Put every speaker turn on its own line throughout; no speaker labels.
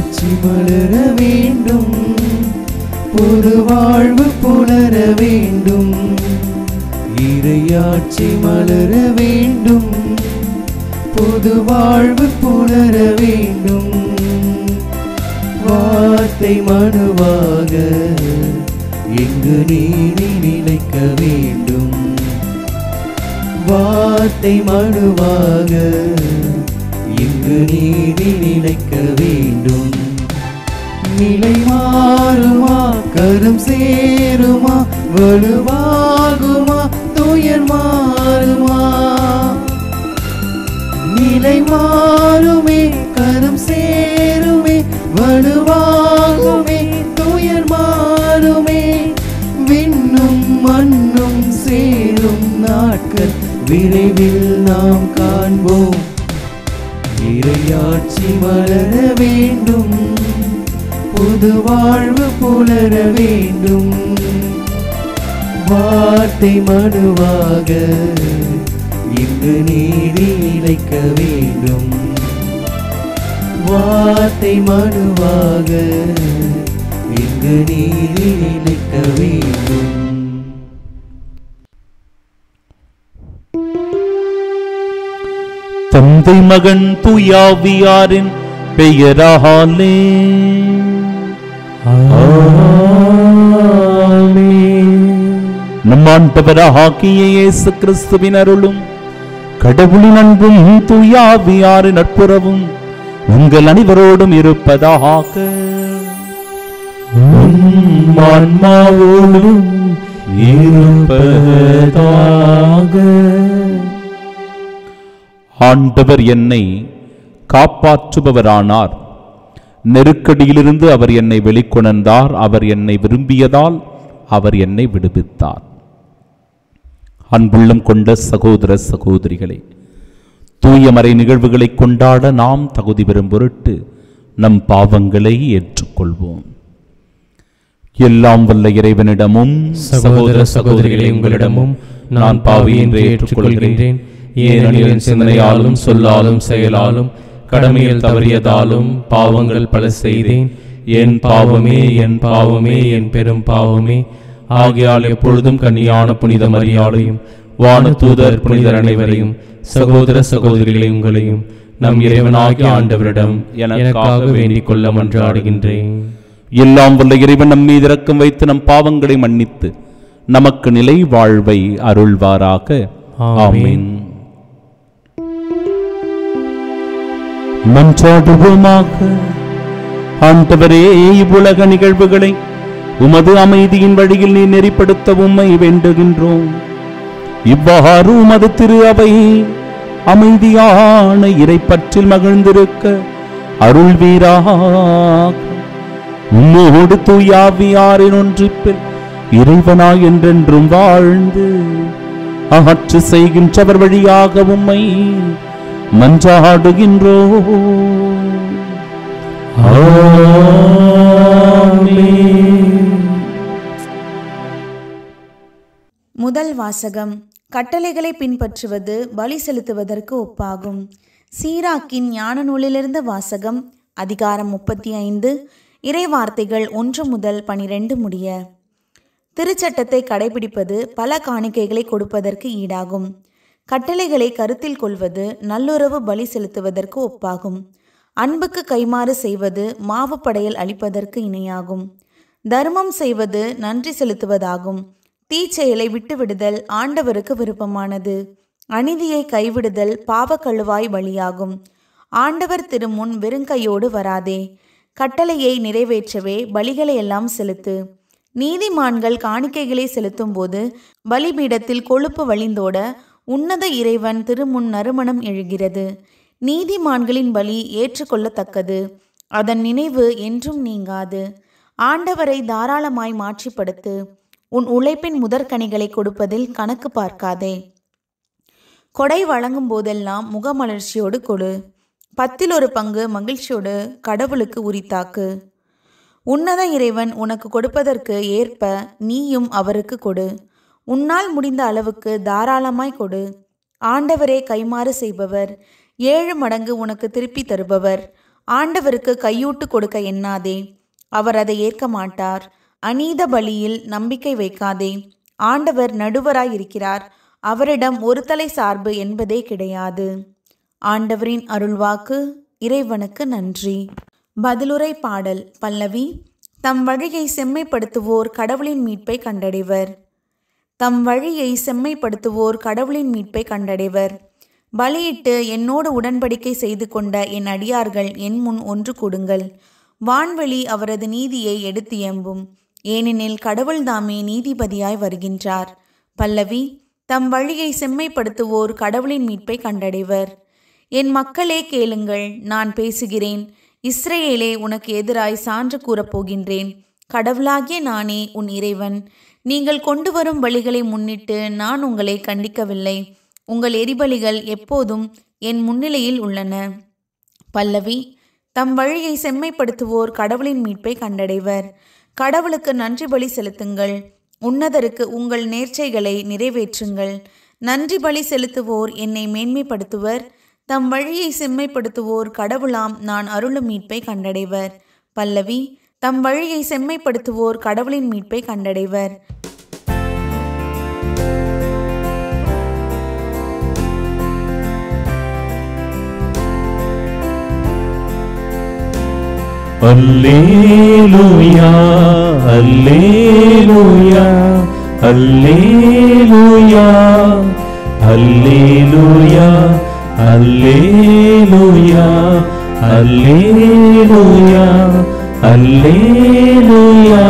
இறையாட்சி மலர வேண்டும், புது வாழ்வு புலர வேண்டும். இறையாட்சி மலர வேண்டும், புது வாழ்வு புலர வேண்டும். வார்த்தை மனுவாக எங்கு நீதி நிலைக்க வேண்டும். வார்த்தை மனுவாக இங்கு நீதி நிலைக்க வேண்டும். நிலை மாறுமா, கரும் சேருமா, வலுவாகுமா, துயர் மாறுமா. நிலை மாறுமே, கரும் சேருமே, வலுவாகுமே, துயர் மாறுமே. விண்ணும் மண்ணும் சேரும் நாட்கள் விரைவில் நாம் காண்போம். இறையாட்சி மலர வேண்டும், புது வாழ்வு புலர வேண்டும். வார்த்தை மனுவாக இங்கு நீதி நிலைக்க வேண்டும். வார்த்தை மனுவாக இங்கு நீதி நிலைக்க வேண்டும்.
தந்தை மகன் தூயாவியாரின் பெயராலே நம் ஆண்டவராகிய இயேசு கிறிஸ்துவின் அருளும் கடவுளின் அன்பும் தூயாவியாரின் நட்புறவும் உங்கள் அனைவரோடும் இருப்பதாக. ஆன்மாவோடும் இருப்பதாக. ஆண்டவர் என்னை காப்பாற்றுபவரானார். நெருக்கடியிலிருந்து அவர் என்னை வெளிக்கொணர்ந்தார். அவர் என்னை விரும்பியதால் அவர் என்னை விடுவித்தார். அன்புள்ளம் கொண்ட சகோதர சகோதரிகளே, தூயமறை நிகழ்வுகளை கொண்டாட நாம் தகுதி பெறும் பொருட்டு நம் பாவங்களை ஏற்றுக்கொள்வோம். எல்லாம் வல்ல இறைவனிடமும்
சகோதர சகோதரிகளே உங்களிடமும் நான் பாவி என்று ஏற்றுக்கொள்கிறேன். ஏனெனில் என் சிந்தனையாலும் சொல்லாலும் செயலாலும் கடமையில் தவறியதாலும் பாவங்கள் பல செய்தேன். என் பாவமே, என் பாவமே, என் பெரும் பாவமே. ஆகையால் எப்பொழுதும் கன்னியான புனித மரியாதையும் வான தூதர் புனிதர் அனைவரையும் சகோதர சகோதரிகளை உங்களையும் நம் இறைவனாகிய ஆண்டவரிடம் எனக்காக வேண்டிக் கொள்ள மன்றாடுகின்றேன்.
எல்லாம் வல்ல இறைவன் நம் மீது இரக்கம் வைத்து நம் பாவங்களை மன்னித்து நமக்கு நிலை வாழ்வை அருள்வாராக. ஆமென். மன்றாடுவோமாக. ஆண்டவரே, இவ்வுலக நிகழ்வுகளை உமது அமைதியின் வழியில் நீ நெறிப்படுத்த உம்மை வேண்டுகின்றோம். இவ்வாறு உமது திரு அவை அமைதியான இறைப்பற்றில் மகிழ்ந்திருக்க அருள்வீராக. உம்மோடு தூயாவியாரின் ஒன்றிப்பில் இறைவனாய் என்றென்றும் வாழ்ந்து அகற்று செய்கின்றவர் வழியாக உம்மை மன்றாடுகின்றோம்.
முதல் வாசகம். கட்டளைகளை பின்பற்றுவது பலி செலுத்துவதற்கு ஒப்பாகும். சீராக்கின் ஞான நூலிலிருந்து வாசகம். அதிகாரம் 35, இறைவார்த்தைகள் 1 முதல் 12 முடிய. திருச்சட்டத்தை கடைபிடிப்பது பல காணிக்கைகளை கொடுப்பதற்கு ஈடாகும். கட்டளைகளை கருத்தில் கொள்வது நல்லுறவு பலி செலுத்துவதற்கு ஒப்பாகும். அன்புக்கு கைமாறு செய்வது மாவு படையல் அளிப்பதற்கு இணையாகும். தர்மம் செய்வது நன்றி செலுத்துவதாகும். தீச்செயலை விட்டுவிடுதல் ஆண்டவருக்கு விருப்பமானது. அநீதியை கைவிடுதல் பாவக்கழுவாய் வழியாகும். ஆண்டவர் திருமுன் வெறுங்கையோடு வராதே. கட்டளையை நிறைவேற்றவே பலிகளை எல்லாம் செலுத்து. நீதிமான்கள் காணிக்கைகளை செலுத்தும் போது பலிபீடத்தில் கொழுப்பு வழிந்தோட உன்னத இறைவன் திருமுன் நறுமணம் எழுகிறது. நீதிமான்களின் பலி ஏற்றுக்கொள்ளத்தக்கது. அதன் நினைவு என்றும் நீங்காது. ஆண்டவரை தாராளமாய் மாட்சிப்படுத்து. உன் உழைப்பின் முதற்கனிகளை கொடுப்பதில் கணக்கு பார்க்காதே. கொடை வழங்கும் போதெல்லாம் முகமலர்ச்சியோடு கொடு. 10 பங்கு மகிழ்ச்சியோடு கடவுளுக்கு உரித்தாக்கு. உன்னத இறைவன் உனக்கு கொடுப்பதற்கு ஏற்ப நீயும் அவருக்கு கொடு. உன்னால் முடிந்த அளவுக்கு தாராளமாய் கொடு. ஆண்டவரே கைமாறு செய்பவர், 7 மடங்கு உனக்கு திருப்பி தருபவர். ஆண்டவருக்கு கையூட்டு கொடுக்க எண்ணாதே, அவர் அதை ஏற்க மாட்டார். அநீத பலியில் நம்பிக்கை வைக்காதே. ஆண்டவர் நடுவராய் இருக்கிறார், அவரிடம் ஒரு தலை சார்பு என்பதே கிடையாது. ஆண்டவரின் அருள்வாக்கு. இறைவனுக்கு நன்றி. பதிலுரை பாடல். பல்லவி. தம் வழியை செம்மைப்படுத்துவோர் கடவுளின் மீட்பை கண்டடைவர். தம் வழியை செம்மைப்படுத்துவோர் கடவுளின் மீட்பை கண்டடைவர். பலியிட்டு என்னோடு உடன்படிக்கை செய்து கொண்ட என் அடியார்கள் என் முன் ஒன்று கூடுங்கள். வான்வெளி அவரது நீதியை எடுத்து எம்பும், ஏனெனில் கடவுள் தாமே நீதிபதியாய் வருகின்றார். பல்லவி. தம் வழியை செம்மைப்படுத்துவோர் கடவுளின் மீட்பை கண்டடைவர். என் மக்களே கேளுங்கள், நான் பேசுகிறேன். இஸ்ரவேலே, உனக்கு எதிராய் சான்று கூறப்போகின்றேன். கடவுளாகிய நானே உன் இறைவன். நீங்கள் கொண்டு வரும் பலிகளை முன்னிட்டு நான் உங்களை கண்டிக்கவில்லை. உங்கள் எரிபலிகள் எப்போதும் என் முன்னிலையில் உள்ளன. பல்லவி. தம் வழியை செம்மைப்படுத்துவோர் கடவுளின் மீட்பை கண்டடைவர். கடவுளுக்கு நன்றி பலி செலுத்துங்கள். உன்னதருக்கு உங்கள் நேர்ச்சைகளை நிறைவேற்றுங்கள். நன்றி பலி செலுத்துவோர் என்னை மேன்மைப்படுத்துவர். தம் வழியை செம்மைப்படுத்துவோர் கடவுளாம் நான் அருளும் மீட்பை கண்டடைவர். பல்லவி. தம் வழியை செம்மைப்படுத்துவோர் கடவுளின் மீட்பை கண்டடைவர்.
அல்லேலூயா, அல்லேலூயா, அல்லேலூயா, அல்லேலூயா, அல்லேலூயா, அல்லேலூயா, அல்லேலூயா,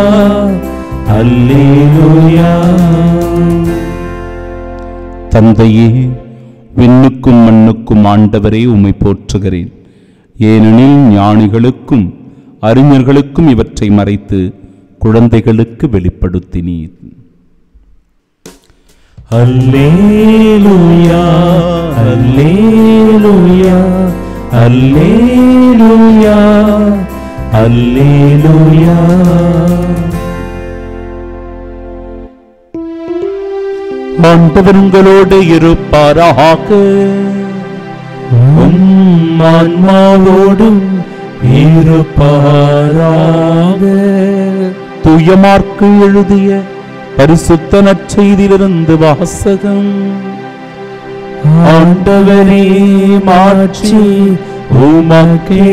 அல்லேலூயா. தந்தையே, விண்ணுக்கும் மண்ணுக்கும் ஆண்டவரே, உம்மை போற்றுகிறேன். ஏனெனில் ஞானிகளுக்கும் அறிஞர்களுக்கும் இவற்றை மறைத்து குழந்தைகளுக்கு வெளிப்படுத்தினீர். அல்லேலூயா, அல்லேலூயா, அல்லேலூயா, அல்லேலூயா. ஆண்டவர் உங்களோடு இருப்பாராக. உம் ஆன்மாவோடும் இருப்பாராக. தூய மார்க்கு எழுதிய பரிசுத்த நற்செய்தியிலிருந்து வாசகம். ஆண்டவரே, மாட்சி உமக்கே.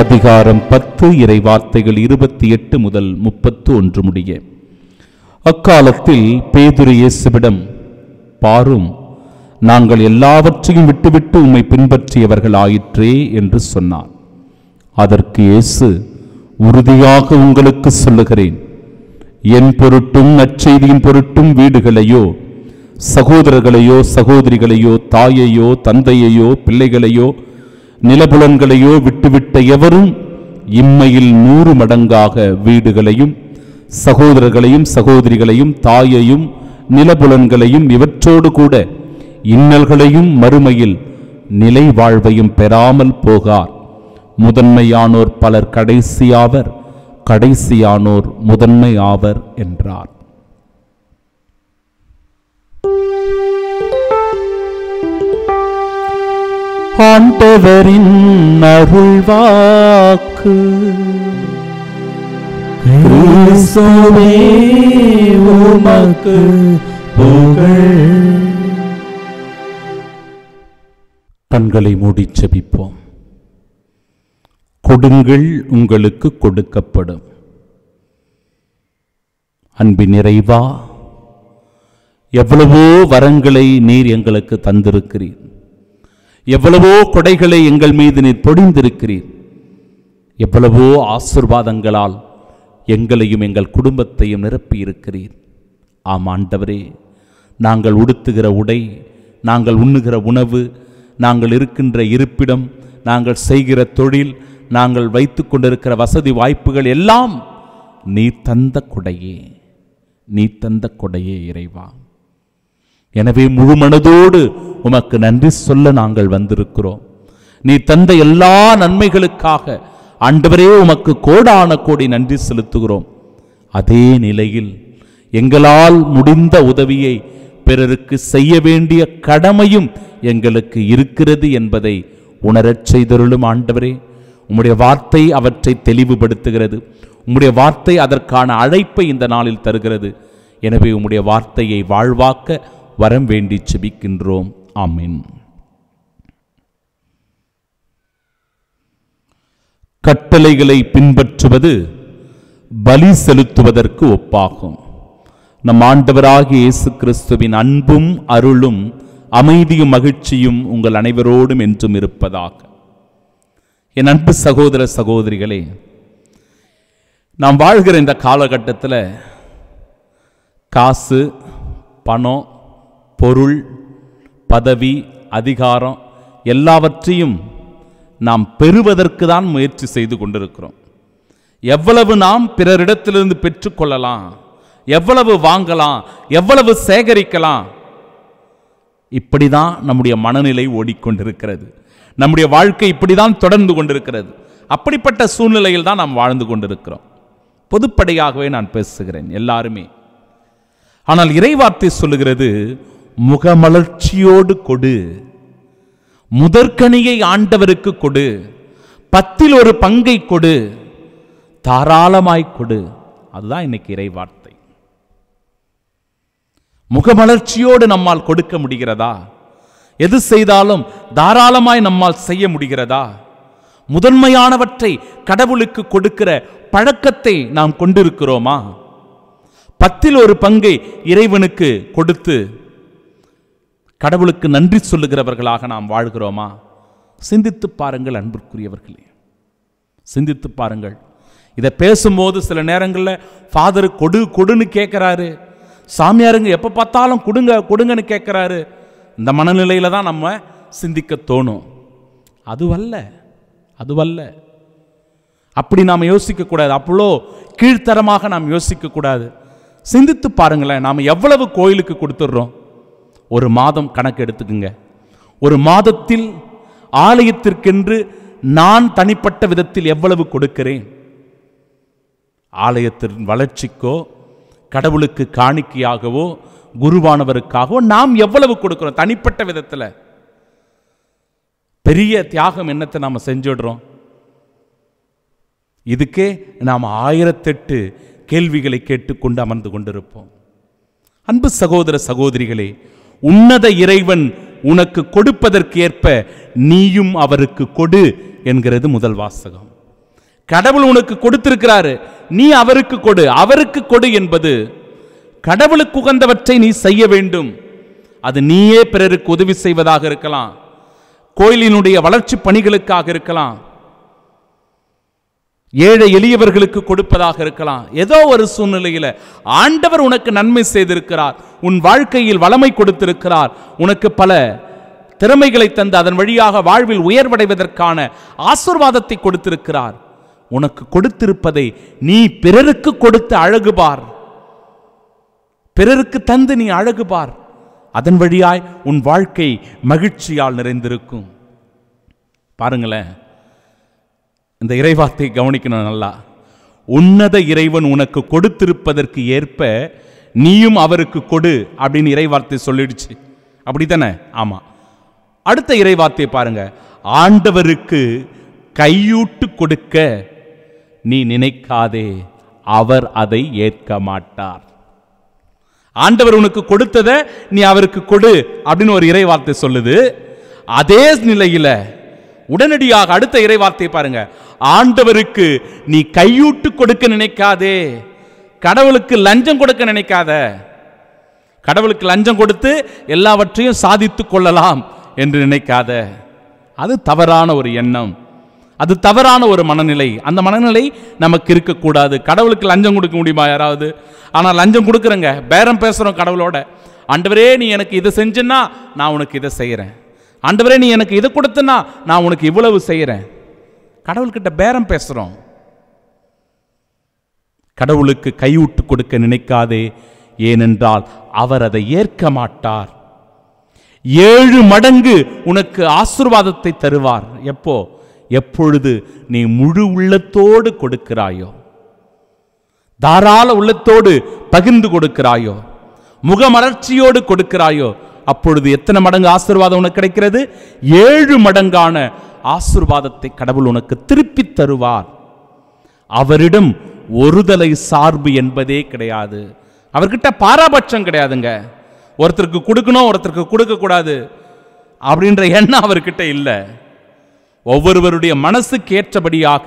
அதிகாரம் 10, இறை வார்த்தைகள் 28 முதல் 31 முடிய. அக்காலத்தில் பேதுரு இயேசுவிடம், பாரும், நாங்கள் எல்லாவற்றையும் விட்டுவிட்டு உம்மை பின்பற்றியவர்கள் ஆயிற்றே என்று சொன்னார். அதற்கு இயேசு, உறுதியாக உங்களுக்கு சொல்லுகிறேன், என் பொருட்டும் நற்செய்தியின் பொருட்டும் வீடுகளையோ சகோதரர்களையோ சகோதரிகளையோ தாயையோ தந்தையையோ பிள்ளைகளையோ நிலபுலன்களையோ விட்டுவிட்ட எவரும் இம்மையில் 100 மடங்காக வீடுகளையும் சகோதரர்களையும் சகோதரிகளையும் தாயையும் நிலபுலன்களையும் இவற்றோடு கூட இன்னல்களையும் மறுமையில் நிலை வாழ்வையும் பெறாமல் போகார். முதன்மையானோர் பலர் கடைசியாவர், கடைசியானோர் முதன்மை ஆவர் என்றார். ஆண்டவரின் அருள்வாக்கு. கிறிஸ்துவே உமக்கு புகழ். கண்களை மூடி ஜெபிப்போம். கொடுங்கள், உங்களுக்கு கொடுக்கப்படும். அன்பின் நிறைவா, எவ்வளவோ வரங்களை நீர் எங்களுக்கு தந்திருக்கிறீர். எவ்வளவோ கொடைகளை எங்கள் மீது நீர் பொழிந்திருக்கிறீர். எவ்வளவோ ஆசீர்வாதங்களால் எங்களையும் எங்கள் குடும்பத்தையும் நிரப்பி இருக்கிறீர். ஆம் ஆண்டவரே, நாங்கள் உடுத்துகிற உடை, நாங்கள் உண்ணுகிற உணவு, நாங்கள் இருக்கின்ற இருப்பிடம், நாங்கள் செய்கிற தொழில், நாங்கள் வைத்து கொண்டிருக்கிற வசதி வாய்ப்புகள் எல்லாம் நீ தந்த கொடையே, நீ தந்த கொடையே இறைவா. எனவே முழு மனதோடு உமக்கு நன்றி சொல்ல நாங்கள் வந்திருக்கிறோம். நீ தந்த எல்லா நன்மைகளுக்காக ஆண்டவரே உமக்கு கோடான கோடி நன்றி செலுத்துகிறோம். அதே நிலையில் எங்களால் முடிந்த உதவியை பிறருக்கு செய்ய வேண்டிய கடமையும் எங்களுக்கு இருக்கிறது என்பதை உணரச் செய்தருளும் ஆண்டவரே. உம்முடைய வார்த்தை அவற்றை தெளிவுபடுத்துகிறது. உம்முடைய வார்த்தை அதற்கான அழைப்பை இந்த நாளில் தருகிறது. எனவே உம்முடைய வார்த்தையை வாழ்வாக்க வரம் வேண்டி செபிக்கின்றோம். ஆமென். கட்டளைகளை பின்பற்றுவது பலி செலுத்துவதற்கு ஒப்பாகும். நம் ஆண்டவராகிய இயேசு கிறிஸ்துவின் அன்பும் அருளும் அமைதியும் மகிழ்ச்சியும் உங்கள் அனைவரோடும் என்றும் இருப்பதாக. என் அன்பு சகோதர சகோதரிகளே, நாம் வாழ்கிற இந்த காலகட்டத்தில் காசு, பணம், பொருள், பதவி, அதிகாரம் எல்லாவற்றையும் நாம் பெறுவதற்கு தான் முயற்சி செய்து கொண்டிருக்கிறோம். எவ்வளவு நாம் பிறரிடத்திலிருந்து பெற்றுக்கொள்ளலாம், எவ்வளவு வாங்கலாம், எவ்வளவு சேகரிக்கலாம், இப்படிதான் நம்முடைய மனநிலை ஓடிக்கொண்டிருக்கிறது. நம்முடைய வாழ்க்கை இப்படிதான் தொடர்ந்து கொண்டிருக்கிறது. அப்படிப்பட்ட சூழ்நிலையில் தான் நாம் வாழ்ந்து கொண்டிருக்கிறோம். பொதுப்படையாகவே நான் பேசுகிறேன், எல்லாருமே. ஆனால் இறைவார்த்தை சொல்லுகிறது, முகமலர்ச்சியோடு கொடு, முதற்கனியை ஆண்டவருக்கு கொடு, 10ல் 1 பங்கை கொடு, தாராளமாய் கொடு. அதுதான் இன்னைக்கு இறைவார்த்தை. முகமலர்ச்சியோடு நம்மால் கொடுக்க முடிகிறதா? எது செய்தாலும் தாராளமாய் நம்மால் செய்ய முடிகிறதா? முதன்மையானவற்றை கடவுளுக்கு கொடுக்கிற பழக்கத்தை நாம் கொண்டிருக்கிறோமா? 10ல் 1 பங்கை இறைவனுக்கு கொடுத்து கடவுளுக்கு நன்றி சொல்லுகிறவர்களாக நாம் வாழ்கிறோமா? சிந்தித்து பாருங்கள் அன்பிற்குரியவர்களே, சிந்தித்து பாருங்கள். இதை பேசும்போது சில நேரங்களில் ஃபாதர் கொடு கொடுன்னு கேட்குறாரு, சாமியாருங்க எப்போ பார்த்தாலும் கொடுங்க கொடுங்கன்னு கேட்குறாரு. இந்த மனநிலையில தான் நம்ம சிந்திக்க தோணும். அதுவல்ல. அப்படி நாம் யோசிக்கக்கூடாது. அவ்வளோ கீழ்த்தரமாக நாம் யோசிக்கக்கூடாது. சிந்தித்து பாருங்களேன், நாம் எவ்வளவு கோயிலுக்கு கொடுத்துட்றோம்? ஒரு மாதம் கணக்கு எடுத்துக்குங்க. ஒரு மாதத்தில் ஆலயத்திற்கென்று நான் தனிப்பட்ட விதத்தில் எவ்வளவு கொடுக்கிறேன்? ஆலயத்தின் வளர்ச்சிக்கோ, கடவுளுக்கு காணிக்கையாகவோ, குருவானவருக்காகவோ நாம் எவ்வளவு கொடுக்கிறோம்? தனிப்பட்ட விதத்தில் பெரிய தியாகம் என்னத்தை நாம் செஞ்சிடுறோம்? இதுக்கே நாம் 1008 கேள்விகளை கேட்டுக்கொண்டு அமர்ந்து கொண்டிருப்போம். அன்பு சகோதர சகோதரிகளே, உன்னத இறைவன் உனக்கு கொடுப்பதற்கு ஏற்ப நீயும் அவருக்கு கொடு என்கிறது முதல் வாசகம். கடவுள் உனக்கு கொடுத்திருக்கிறாரு, நீ அவருக்கு கொடு. அவருக்கு கொடு என்பது கடவுளுக்கு உகந்தவற்றை நீ செய்ய வேண்டும். அது நீயே பிறருக்கு உதவி செய்வதாக இருக்கலாம், கோயிலினுடைய வளர்ச்சி பணிகளுக்காக இருக்கலாம், ஏழை எளியவர்களுக்கு கொடுப்பதாக இருக்கலாம். ஏதோ ஒரு சூழ்நிலையில் ஆண்டவர் உனக்கு நன்மை செய்திருக்கிறார், உன் வாழ்க்கையில் வளமை கொடுத்திருக்கிறார், உனக்கு பல திறமைகளை தந்து அதன் வழியாக வாழ்வில் உயர்வடைவதற்கான ஆசீர்வாதத்தை கொடுத்திருக்கிறார். உனக்கு கொடுத்திருப்பதை நீ பிறருக்கு கொடுத்து அழகு பார், பிறருக்கு தந்து நீ அழகு பார். அதன் வழியாய் உன் வாழ்க்கை மகிழ்ச்சியால் நிறைந்திருக்கும். பாருங்களேன், இந்த இறைவார்த்தை கவனிக்கணும் நல்லா. உன்னத இறைவன் உனக்கு கொடுத்திருப்பதற்கு ஏற்ப நீயும் அவருக்கு கொடு அப்படின்னு இறைவார்த்தை சொல்லிடுச்சு. அப்படித்தானே? ஆமா. அடுத்த இறைவார்த்தை பாருங்க, ஆண்டவருக்கு கையூட்டு கொடுக்க நீ நினைக்காதே, அவர் அதை ஏற்க மாட்டார். ஆண்டவர் உனக்கு கொடுத்ததை நீ அவருக்கு கொடு அப்படின்னு ஒரு இறைவார்த்தை சொல்லுது. அதே நிலையில உடனடியாக அடுத்த இறைவார்த்தை பாருங்க, ஆண்டவருக்கு நீ கையூட்டு கொடுக்க நினைக்காதே, கடவுளுக்கு லஞ்சம் கொடுக்க நினைக்காத. கடவுளுக்கு லஞ்சம் கொடுத்து எல்லாவற்றையும் சாதித்து கொள்ளலாம் என்று நினைக்காத. அது தவறான ஒரு எண்ணம், அது தவறான ஒரு மனநிலை. அந்த மனநிலை நமக்கு இருக்கக்கூடாது. கடவுளுக்கு லஞ்சம் கொடுக்க முடியுமா யாராவது? ஆனால் லஞ்சம் கொடுக்குறங்க, பேரம் பேசுகிறோம் கடவுளோட. ஆண்டவரே நீ எனக்கு இதை செஞ்சுன்னா நான் உனக்கு இதை செய்கிறேன், ஆண்டவரே நீ எனக்கு இதை கொடுத்தனா நான் உனக்கு இவ்வளவு செய்கிறேன். கடவுள்கிட்ட பேரம் பேசுகிறோம். கடவுளுக்கு கையூட்டு கொடுக்க நினைக்காதே, ஏனென்றால் அவர் அதை ஏற்க மாட்டார். 7 மடங்கு உனக்கு ஆசீர்வாதத்தை தருவார். எப்போ? எப்பொழுது நீ முழு உள்ளத்தோடு கொடுக்கிறாயோ, தாராள உள்ளத்தோடு பகிர்ந்து கொடுக்கிறாயோ, முகமலர்ச்சியோடு கொடுக்கிறாயோ, அப்பொழுது எத்தனை மடங்கு ஆசீர்வாதம் உனக்கு கிடைக்கிறது? 7 மடங்கான ஆசீர்வாதத்தை கடவுள் உனக்கு திருப்பித் தருவார். அவரிடம் ஒருதலை சார்பு என்பதே கிடையாது. அவர்கிட்ட பாராபட்சம் கிடையாதுங்க. ஒருத்தருக்கு கொடுக்கணும், ஒருத்தருக்கு கொடுக்க கூடாது அப்படின்ற எண்ணம் அவர்கிட்ட இல்லை. ஒவ்வொருவருடைய மனசுக்கு ஏற்றபடியாக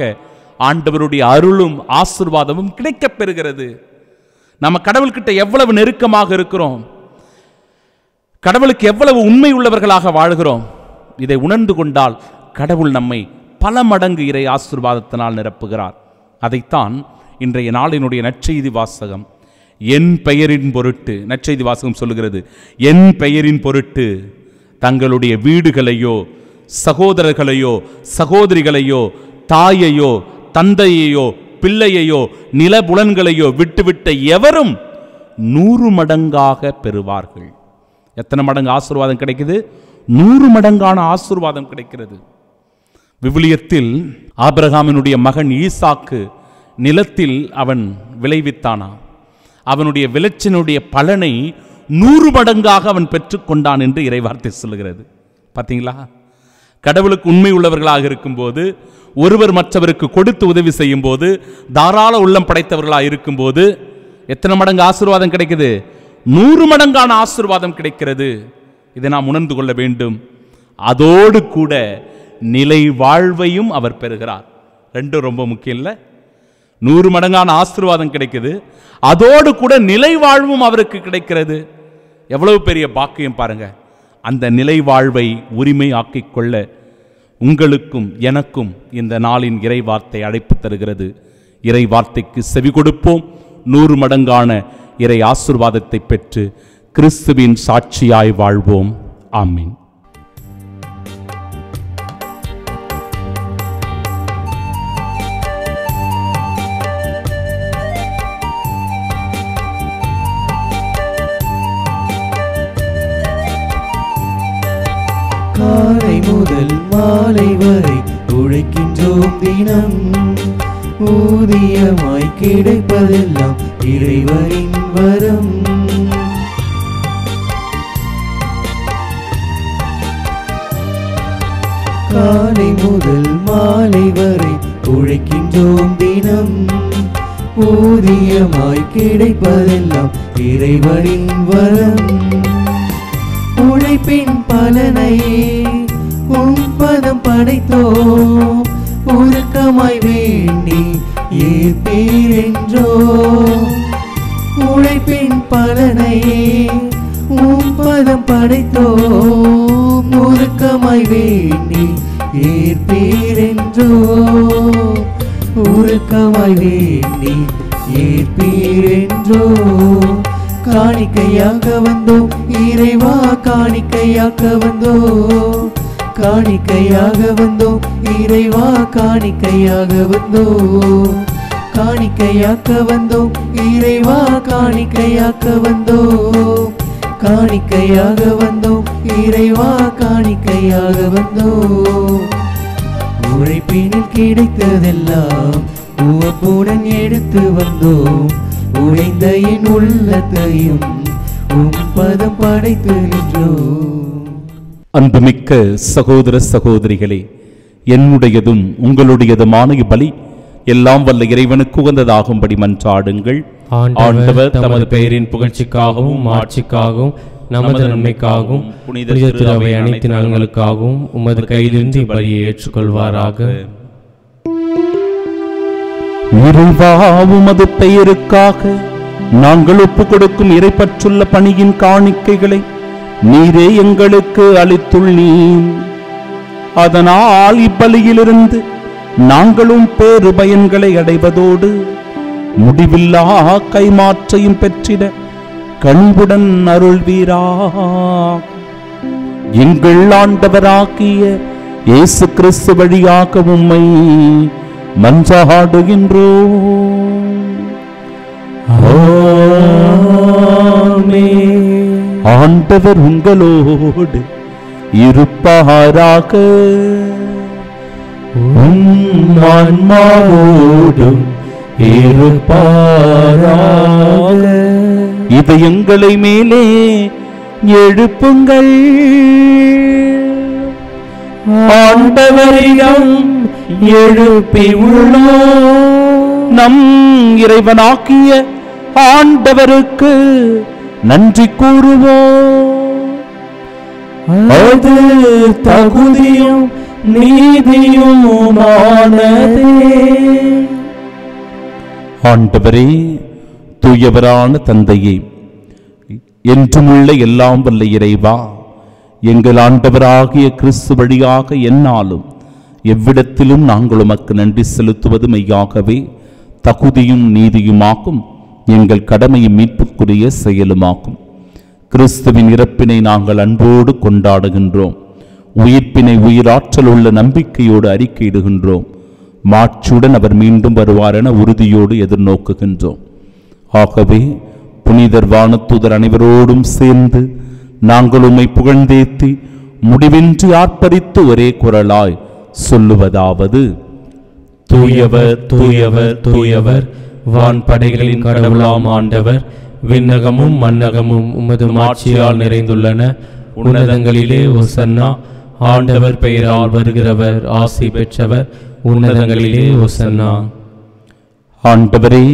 ஆண்டவருடைய அருளும் ஆசீர்வாதமும் கிடைக்கப் பெறுகிறது. நம்ம கடவுள்கிட்ட எவ்வளவு நெருக்கமாக இருக்கிறோம், கடவுளுக்கு எவ்வளவு உண்மை உள்ளவர்களாக வாழ்கிறோம், இதை உணர்ந்து கொண்டால் கடவுள் நம்மை பல மடங்கு இறை ஆசீர்வாதத்தினால் நிரப்புகிறார். அதைத்தான் இன்றைய நாளினுடைய நற்செய்தி வாசகம் என் பெயரின் பொருட்டு, நற்செய்தி வாசகம் சொல்லுகிறது, என் பெயரின் பொருட்டு தங்களுடைய வீடுகளையோ சகோதரர்களையோ சகோதரிகளையோ தாயையோ தந்தையையோ பிள்ளையையோ நிலபுலன்களையோ விட்டுவிட்ட எவரும் 100 மடங்காக பெறுவார்கள். எத்தனை மடங்கு ஆசீர்வாதம் கிடைக்குது? 100 மடங்கான ஆசீர்வாதம் கிடைக்கிறது. விவிலியத்தில் ஆபிரகாமினுடைய மகன் ஈசாக்கு நிலத்தில் அவன் விளைவித்தானா, அவனுடைய விளைச்சனுடைய பலனை 100 மடங்காக அவன் பெற்றுக்கொண்டான் என்று இறைவார்த்தை சொல்லுகிறது. பார்த்தீங்களா? கடவுளுக்கு உண்மை உள்ளவர்களாக இருக்கும்போது, ஒருவர் மற்றவருக்கு கொடுத்து உதவி செய்யும் போது, தாராள உள்ளம் படைத்தவர்களாக இருக்கும்போது எத்தனை மடங்கு ஆசீர்வாதம் கிடைக்குது? 100 மடங்கான ஆசீர்வாதம் கிடைக்கிறது. இதை நாம் உணர்ந்து கொள்ள வேண்டும். அதோடு கூட நிலை வாழ்வையும் அவர் பெறுகிறார். ரெண்டும் ரொம்ப முக்கியம் இல்லை? 100 மடங்கான ஆசீர்வாதம் கிடைக்குது, அதோடு கூட நிலை வாழ்வும் அவருக்கு கிடைக்கிறது. எவ்வளவு பெரிய பாக்கியம் பாருங்க. அந்த நிலை வாழ்வை உரிமை ஆக்கிக் கொள்ள உங்களுக்கும் எனக்கும் இந்த நாளின் இறை வார்த்தை அழைப்பு தருகிறது. இறை வார்த்தைக்கு செவி கொடுப்போம். 100 மடங்கான இறை ஆசீர்வாதத்தை பெற்று கிறிஸ்துவின் சாட்சியாய் வாழ்வோம். ஆமீன்.
காலை முதல் மாலை வரை உழைக்கின்றோம் தினம், ஊதியமாய் கிடைப்பதெல்லாம் இறைவனின் வரம். காலை முதல் மாலை வரை உழைக்கின்றோம் தினம், ஊதியமாய் கிடைப்பதெல்லாம் இறைவனின் வரம். உழைப்பின் பலனை உம்பதம் படைத்தோம், உருக்கமாய் வேண்டி ஏற்பீரென்றோ. உழைப்பின் பலனை உம்பதம் படைத்தோம், உருக்கமாய் வேண்டி ஏற்பீரென்றோ. உருக்கமாய் வேண்டி ஏற்பீரென்றோ. காணிக்கையாக வந்தோம் இறைவா, காணிக்கையாக வந்தோம், காணிக்கையாக வந்தோம் இறைவா, காணிக்கையாக வந்தோம், காணிக்கையாக வந்தோம் இறைவா, காணிக்கையாக வந்தோம், காணிக்கையாக வந்தோம் இறைவா, காணிக்கையாக வந்தோம். உழைப்பினில் கிடைத்ததெல்லாம் உவப்புடன் எடுத்து வந்தோம், உழைந்த என் உள்ளத்தையும் உம்பதம் படைத்து நின்றோம்.
அன்புமிக்க சகோதர சகோதரிகளே, என்னுடையதும் உங்களுடையதுமான இப்பலி எல்லாம் வல்ல இறைவனுக்கு உகந்ததாகும்படி மன்றாடுங்கள்.
ஆண்டவர் தமது பெயரின் புகழ்ச்சிக்காகவும் ஆட்சிக்காகவும் நமது நன்மைக்காகவும் புனித திருவை அனைத்து நலன்களுக்காகவும் உமது கையிலிருந்து இப்பலியை ஏற்றுக்கொள்வாராக.
இறைவா, உமது பெயருக்காக நாங்கள் ஒப்புக் கொடுக்கும் இறைப்பற்றுள்ள பணியின் காணிக்கைகளை நீரே எங்களுக்கு அளித்துள்ளீர். அதனால் இப்பலியிலிருந்து நாங்களும் பேறு பயன்களை அடைவதோடு முடிவில்லா கைமாற்றையும் பெற்றிட கண்புடன் அருள்வீராக. எங்கள் ஆண்டவராகிய இயேசு கிறிஸ்து வழியாக உம்மை மன்றாடுகின்றோம். ஆண்டவர் உங்களோடு இருப்பாராக. ஆன்மாவோடும் இருப்பாராக. இதயங்களை மேலே எழுப்புங்கள்,
ஆண்டவரிடம் எழுப்பி உள்ளோம்.
நம் இறைவனாக்கிய ஆண்டவருக்கு நன்றி கூறுவோம்.
அது தகுதியும் நீதியுமானதே.
ஆண்டவரே, தூயவரான தந்தையே, என்றுமுள்ள எல்லாம் வல்ல இறைவா, எங்கள் ஆண்டவராகிய கிறிஸ்து வழியாக எந்நாளும் எவ்விடத்திலும் நாங்கள் உமக்கு நன்றி செலுத்துவது மெய்யாகவே தகுதியும் நீதியுமாக்கும், எங்கள் கடமையும் மீட்புக்குரிய செயலுமாக்கும். கிறிஸ்துவின் இறப்பினை நாங்கள் அன்போடு கொண்டாடுகின்றோம். உயிர்ப்பினை உயிராற்றல் உள்ள நம்பிக்கையோடு அறிக்கையிடுகின்றோம். மாட்சியுடன் அவர் மீண்டும் வருவார் என உறுதியோடு எதிர்நோக்குகின்றோம். ஆகவே புனிதர் வானதூதர் அனைவரோடும் சேர்ந்து நாங்கள் உம்மை புகழ்ந்தேத்தி முடிவின்றி ஆர்ப்பரித்து ஒரே குரலாய் சொல்லுவதாவது:
தூயவர் தூயவர் தூயவர், வான்படைகளின் கடவுளாம் ஆண்டவர். விண்ணகமும் மன்னகமும் உமது மாட்சியால் நிறைந்துள்ளன. உன்னதங்களிலே ஓசன்னா. ஆண்டவர் பெயரால் வருகிறவர் ஆசி பெற்றவர். உன்னதங்களிலே ஓசன்னா.
ஆண்டவரே,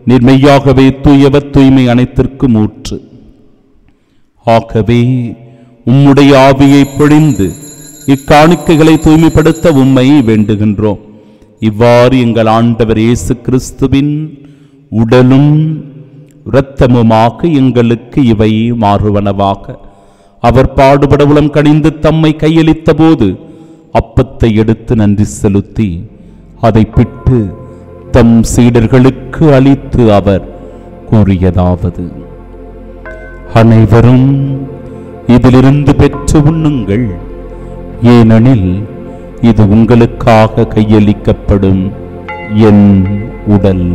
நிர்மையாகவே தூயவர், தூய்மை அனைத்திற்கும் ஊற்று. ஆகவே உம்முடைய ஆவியை பொழிந்து இக்காணிக்கைகளை தூய்மைப்படுத்த உம்மை வேண்டுகின்றோம். இவ்வாறு எங்கள் ஆண்டவர் இயேசு கிறிஸ்துவின் உடலும் இரத்தமுமாக எங்களுக்கு இவை மாறுவனவாக. அவர் பாடுபட உளம் கனிந்து தம்மை கையளித்த போது அப்பத்தை எடுத்து நன்றி செலுத்தி அதை பிட்டு தம் சீடர்களுக்கு அளித்து அவர் கூறியதாவது: அனைவரும் இதிலிருந்து பெற்று உண்ணுங்கள், ஏனெனில் இது உங்களுக்காக கையளிக்கப்படும் என் உடல்.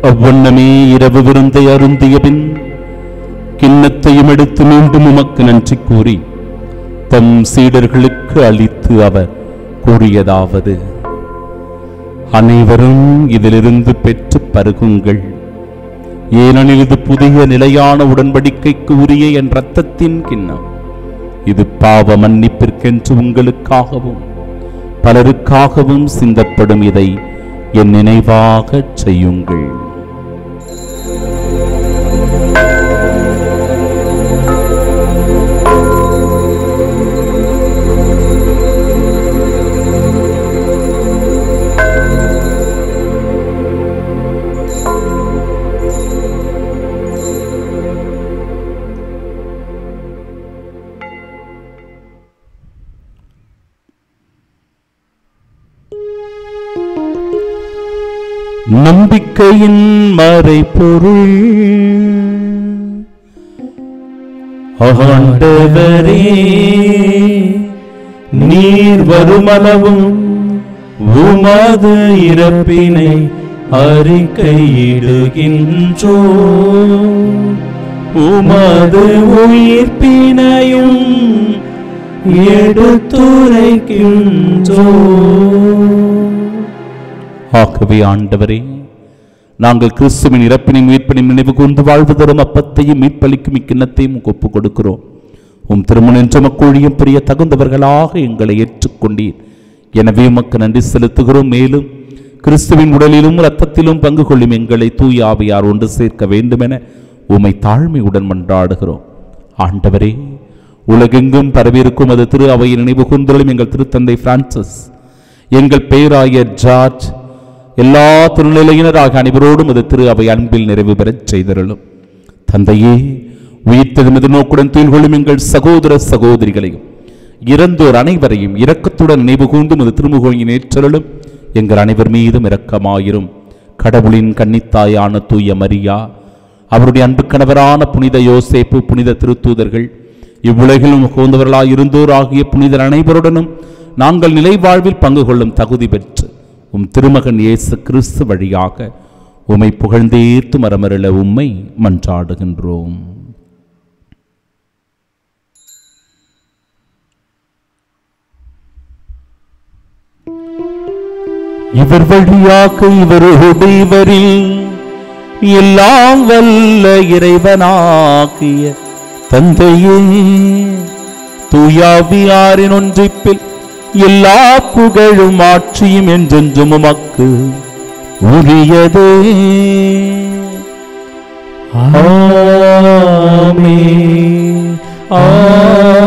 அவ்வண்ணமே இரவு விருந்தை அருந்திய பின் கிண்ணத்தையும் எடுத்து மீண்டும் உமக்கு நன்றி கூறி தம் சீடர்களுக்கு அளித்து அவர் கூறியதாவது: அனைவரும் இதிலிருந்து பெற்று பருகுங்கள், ஏனெனில் இது புதிய நிலையான உடன்படிக்கைக்கு உரிய என் இரத்தத்தின் கிண்ணம். இது பாவ மன்னிப்பிற்கென்று உங்களுக்காகவும் பலருக்காகவும் சிந்தப்படும். இதை என் நினைவாக செய்யுங்கள். நம்பிக்கையின் மறைபொருள்.
ஆண்டவரே, நீர் வருமளவும் உமது இறப்பினை அறிக்கையிடுகின்றோ, உமது உயிர்ப்பினையும் எடுத்துரைக்கின்றோ.
ஆகவே ஆண்டவரே, நாங்கள் கிறிஸ்துவின் இறப்பினையும் மீட்பினையும் நினைவு கூர்ந்து வாழ்வு தரும் அப்பத்தையும் மீட்பளிக்கும் இக்கிண்ணத்தையும் ஒப்புக் கொடுக்கிறோம். உம் திருமணென்ற மக்களியம் பிரிய தகுந்தவர்களாக எங்களை ஏற்றுக்கொண்டீர். எனவே உமக்கு நன்றி செலுத்துகிறோம். மேலும் கிறிஸ்துவின் உடலிலும் இரத்தத்திலும் பங்கு கொள்ளும் எங்களை தூய ஆவியார் ஒன்று சேர்க்க வேண்டுமென உம்மை தாழ்மையுடன் மன்றாடுகிறோம். ஆண்டவரே, உலகெங்கும் பரவியிருக்கும் அது திரு அவையை நினைவு கூர்ந்தருளும் எங்கள் திருத்தந்தை பிரான்சிஸ், எங்கள் பேராயர் ஜார்ஜ், எல்லா திருநிலையினராக அனைவரோடும் அது திரு அவை அன்பில் நிறைவு பெறச் செய்தருளும். தந்தையே, உயிர்த்தெழும் எதிர்நோக்குடன் துயில்கொள்ளும் எங்கள் சகோதர சகோதரிகளையும் இறந்தோர் அனைவரையும் இரக்கத்துடன் நினைவு கூர்ந்தும் அது திருமுகோயின் ஏற்றருளும். எங்கள் அனைவர் மீதும் இரக்கமாயிரும். கடவுளின் கன்னித்தாயான தூய மரியா, அவருடைய அன்பு கணவரான புனித யோசேப்பு, புனித திருத்தூதர்கள், இவ்வுலகிலும் உகந்தவர்களாய் இருந்தோர் ஆகிய புனிதர் அனைவருடனும் நாங்கள் நிலை வாழ்வில் பங்கு கொள்ளும் தகுதி பெற்று உம் திருமகன் இயேசு கிறிஸ்து வழியாக உம்மை புகழ்ந்தேத்து மரமருள உம்மை மன்றாடுகின்றோம். இவர் வழியாக இவரோடு இவரில் எல்லாம் வல்ல இறைவனாகிய தந்தையே, தூயாவியாரின் ஒன்றிப்பில் எல்லா புகழும் ஆட்சியும் என்றென்றும் உமக்கு உரியதே.
ஆமென். ஆமென்.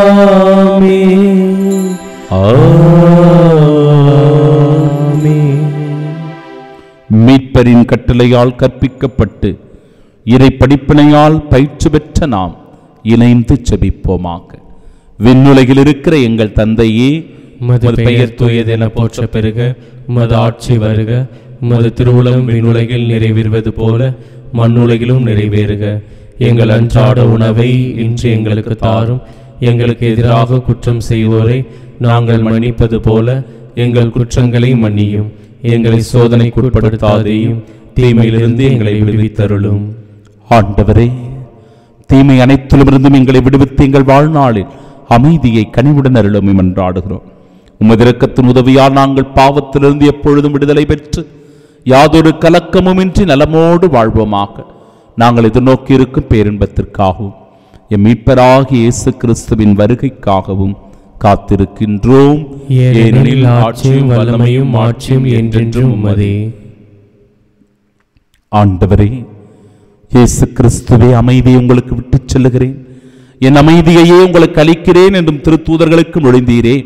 ஆமென்.
மீட்பரின் கட்டளையால் கற்பிக்கப்பட்டு இறை படிப்பினையால் பயிற்சி பெற்ற நாம் இணைந்து செபிப்போமாக. விண்ணுலகில் இருக்கிற எங்கள் தந்தையே,
உமது பெயர் தூயதென போற்ற பெருக, உமது ஆட்சி வருக, உமது திருவுளம் விண்ணுலகில் நிறைவேறுவது போல மண்ணுலகிலும் நிறைவேறுக. எங்கள் அன்றாட உணவை இன்று எங்களுக்கு தாரும். எங்களுக்கு எதிராக குற்றம் செய்வோரை நாங்கள் மன்னிப்பது போல எங்கள் குற்றங்களை மன்னியும். எங்களை சோதனைக்கு உட்படுத்தாதேயும், தீமையிலிருந்து எங்களை விடுவித்தருளும்.
ஆண்டவரே, தீமை அனைத்திலுமிருந்தும் எங்களை விடுவித்து எங்கள் வாழ்நாளில் அமைதியை கனிவுடன் அருளும் என்றாடுகிறோம். உமது இரக்கத்தின் உதவியால் நாங்கள் பாவத்திலிருந்து எப்பொழுதும் விடுதலை பெற்று யாதொரு கலக்கமுமின்றி நலமோடு வாழ்வோமாக. நாங்கள் எதிர்நோக்கி இருக்கும் பேரின்பத்திற்காகவும் எம் மீட்பராகிய இயேசு கிறிஸ்துவின் வருகைக்காகவும் காத்திருக்கின்றோம்.
ஏனெனில் ஆட்சியும் வல்லமையும் மாட்சியும் என்றென்றும் உமதே.
ஆண்டவரே, இயேசு கிறிஸ்துவே, அமைதியை உங்களுக்கு விட்டுச் செல்லுகிறேன், என் அமைதியையே உங்களுக்கு அளிக்கிறேன் என்றும் திருத்தூதர்களுக்கு நுழைந்தீரே.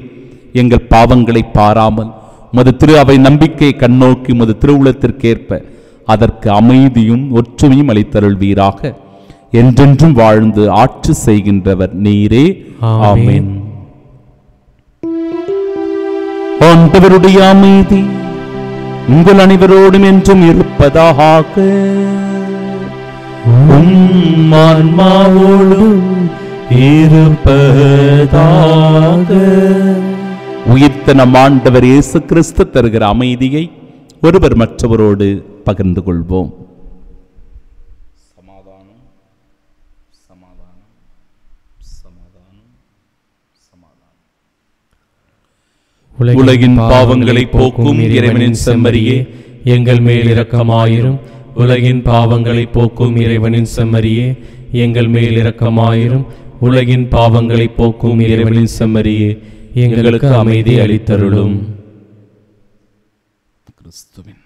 எங்கள் பாவங்களை பாராமல் உமது திரு அவை நம்பிக்கையை கண்ணோக்கி உமது திருவுளத்திற்கேற்ப அதற்கு அமைதியும் ஒற்றுமையும் அளித்தருள்வீராக. என்றென்றும் வாழ்ந்து ஆட்சி செய்கின்றவர் நீரே. ஆமென். ஆண்டவருடைய அமைதி உங்கள் அனைவரோடும் என்றும் இருப்பதாக.
உம் ஆன்மாவோடும் இருப்பதாக.
உயிர்த்த நம் ஆண்டவர் இயேசு கிறிஸ்து தருகிற அமைதியை ஒருவர் மற்றவரோடு பகிர்ந்து கொள்வோம். சமாதானம், சமாதானம், சமாதானம், சமாதானம். உலகின் பாவங்களை போக்கும் இறைவனின் செம்மறியே,
எங்கள் மேல் இரக்கமாயிரும். உலகின் பாவங்களை போக்கும் இறைவனின் செம்மறியே, எங்கள் மேல் இரக்கமாயிரும். உலகின் பாவங்களை போக்கும் இறைவனின் செம்மறியே, எங்களுக்கு அமைதி அளித்தருளும்.
கிறிஸ்துவின்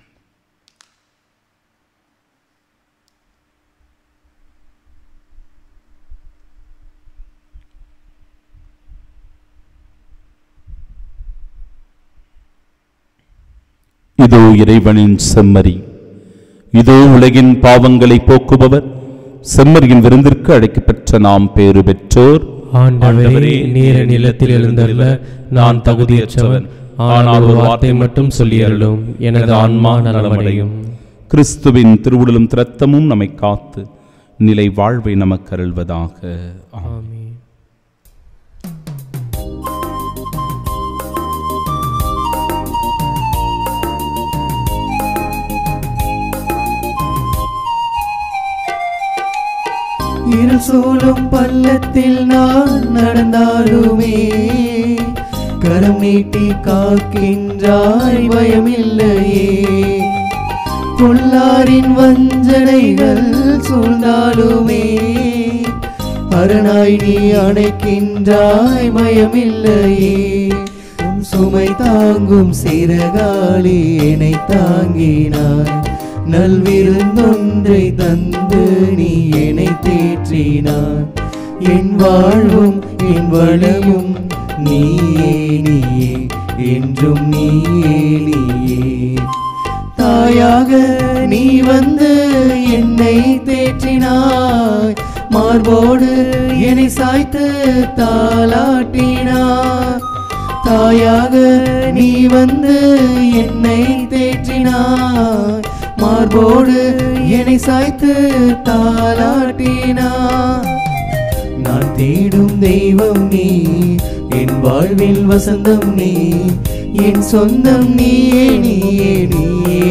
இதோ இறைவனின் செம்மறி, இதோ உலகின் பாவங்களை போக்குபவர். செம்மறியின் விருந்திற்கு அழைக்கப்பெற்ற நாம் பேறு பெற்றோர்.
ஆண்டவரே, நீர் நிலத்தில் எழுந்தருள நான் தகுதியற்றவன். ஆனால் ஒரு வார்த்தை மட்டும் சொல்லி அருளும், எனது ஆன்மா நலமடையும்.
கிறிஸ்துவின் திருவுடலும் இரத்தமும் நம்மை காத்து நிலை வாழ்வை நமக்கு அருள்வதாக.
ஆமென்.
இருள் சூழும் பள்ளத்தில் நான் நடந்தாலுமே கரம் நீட்டி காக்கின்றாய், பயமில்லையே. பொல்லாரின் வஞ்சனைகள் சூழ்ந்தாலுமே அரணாய் நீ அணைக்கின்றாய், பயமில்லையே. உன் சுமை தாங்கும் சிறகாலி என்னை தாங்கினாய், நல்விருந்தொன்றை தந்து நீ என்னை தேற்றினாய். என் வாழ்வும் என் வளமும் நீயே நீயே, என்றும் நீயே நீயே. தாயாக நீ வந்து என்னை தேற்றினாய், மார்போடு என்னை சாய்த்து தாலாட்டினாய். தாயாக நீ வந்து என்னை தேற்றினாய், மார்போடு என்னை சாய்த்து தாலாட்டினாய். நான் தேடும் தெய்வம் நீ, என் வாழ்வில் வசந்தம் நீ, என் சொந்தம் நீயே நீயே நீயே.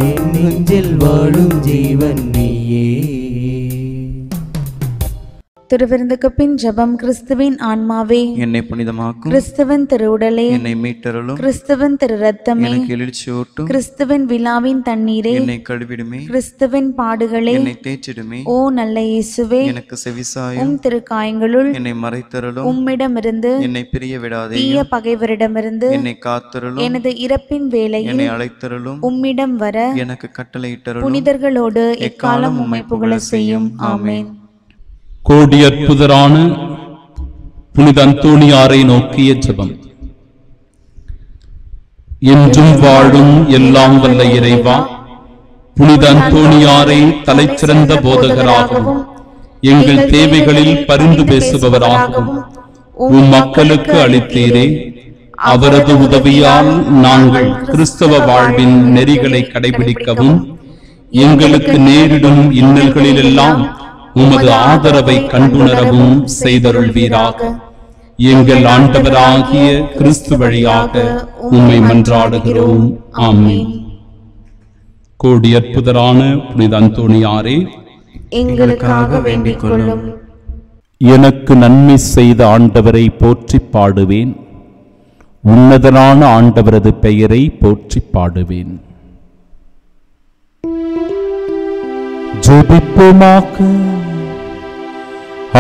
என் நெஞ்சில் வாழும் ஜீவன் நீயே.
திருவிருந்துக்கு பின் ஜெபம். கிறிஸ்துவின் ஆன்மாவே
என்னை புனிதமாக்கும்.
கிறிஸ்துவின் திருவுடலே
என்னை மீட்டருளும்.
கிறிஸ்துவின் திரு ரத்தமே
எனக்கு எழுச்சியூட்டும்.
கிறிஸ்துவின் விழாவின் தண்ணீரே
என்னை கழுவிடுமே.
கிறிஸ்துவின் பாடுகளே
என்னை தேய்ச்சிடுமே.
ஓ நல்ல இயேசுவே,
எனக்கு செவிசாயும்.
உம் திருக்காயங்களுள்
என்னை மறைத்தருளும்.
உம்மிடமிருந்து
என்னை பிரிய விடாதே.
தீய பகைவரிடமிருந்து
என்னை காத்தருளும்.
எனது இறப்பின் வேளையில்
என்னை அழைத்தருளும்.
உம்மிடம் வர
எனக்கு கட்டளையிட்டருளும்.
புனிதர்களோடு எக்காலம் உம்மை புகழ செய்யும். ஆமென்.
கோடி அற்புதரான புனித அந்தோணியாரை நோக்கிய ஜெபம். என்றும் வாழும் எல்லாம் வல்ல இறைவா, புனித அந்தோணியாரை தலைச்சிறந்த போதகராகவும் எங்கள் தேவைகளில் பரிந்து பேசுபவராகவும் உம் மக்களுக்கு அளித்தீரே. அவரது உதவியால் நாங்கள் கிறிஸ்தவ வாழ்வின் நெறிகளை கடைபிடிக்கவும் எங்களுக்கு நேரிடும் இன்னல்களிலெல்லாம் உமது ஆதரவை கண்டுணரவும் செய்தருள்வீராக. எங்கள் ஆண்டவராகிய கிறிஸ்து வழியாக உம்மை மன்றாடுகிறோம். ஆமென். கோடி அற்புதரான புனித அந்தோணியாரே,
எங்களுக்காக வேண்டிக் கொள்ளும்.
எனக்கு நன்மை செய்த ஆண்டவரை போற்றி பாடுவேன். உன்னதனான ஆண்டவரது பெயரை போற்றி பாடுவேன். ஜெபிப்போமாக.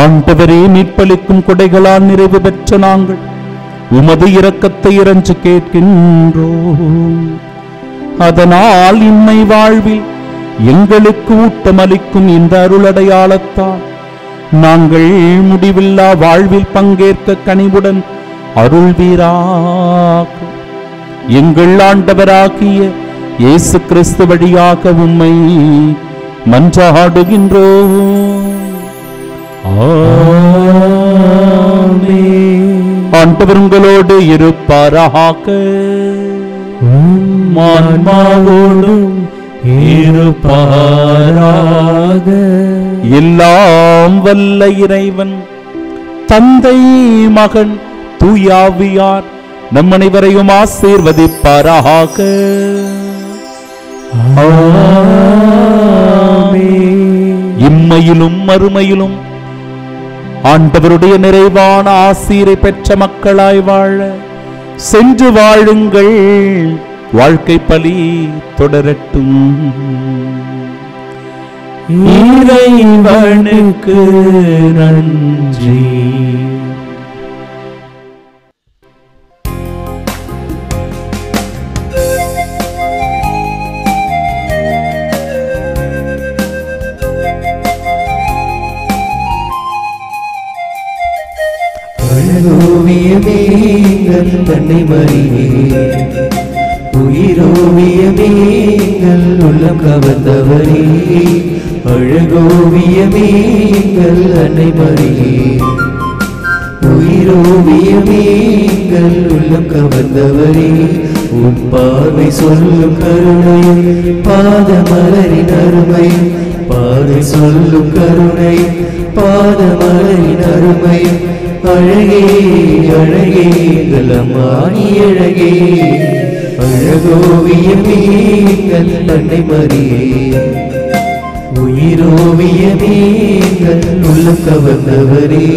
ஆண்டவரே, மீட்பளிக்கும் கொடைகளால் நிறைவு பெற்ற நாங்கள் உமது இரக்கத்தை இறைஞ்சு கேட்கின்றோம். அதனால் இம்மை வாழ்வில் எங்களுக்கு ஊட்டமளிக்கும் இந்த அருளடையாளத்தால் நாங்கள் முடிவில்லா வாழ்வில் பங்கேற்க கனிவுடன் அருள்வீராக. எங்கள் ஆண்டவராகிய இயேசு கிறிஸ்து வழியாக உம்மை மன்றாடுகின்றோம். ஆண்டவர் உங்களோடு இருப்பாராக.
ஆன்மாவோடும் இருப்பாராக.
எல்லாம் வல்ல இறைவன் தந்தை, மகன், தூயாவியார் நம் அனைவரையும் ஆசீர்வதிப்பாராக. இம்மையிலும் மறுமையிலும் ஆண்டவருடைய நிறைவான ஆசீரை பெற்ற மக்களாய் வாழ சென்று வாழுங்கள். வாழ்க்கை பலி தொடரட்டும்.
இறைவனுக்கு நன்றி.
அழகோவியமே எங்கள் தன்னை மறியே, உயிரோவியமே எங்கள் உள்ளம் கவர்ந்தவரே. அழகோவியமே எங்கள் அன்னை மறியே, உயிரோவியமே எங்கள் உள்ளம் கவர்ந்தவரே. உன் பார்வை சொல்லும் கருணையும் பாதமலரின் அருமையும், பார்வை சொல்லும் கருணையும் பாதமலரின் அருமையும். அழகே அழகே எங்கள் அம்மானி அழகே, அழகோவியமே எங்கள் அன்னை மறியே, உயிரோவியமே எங்கள் உள்ளம் கவர்ந்தவரே.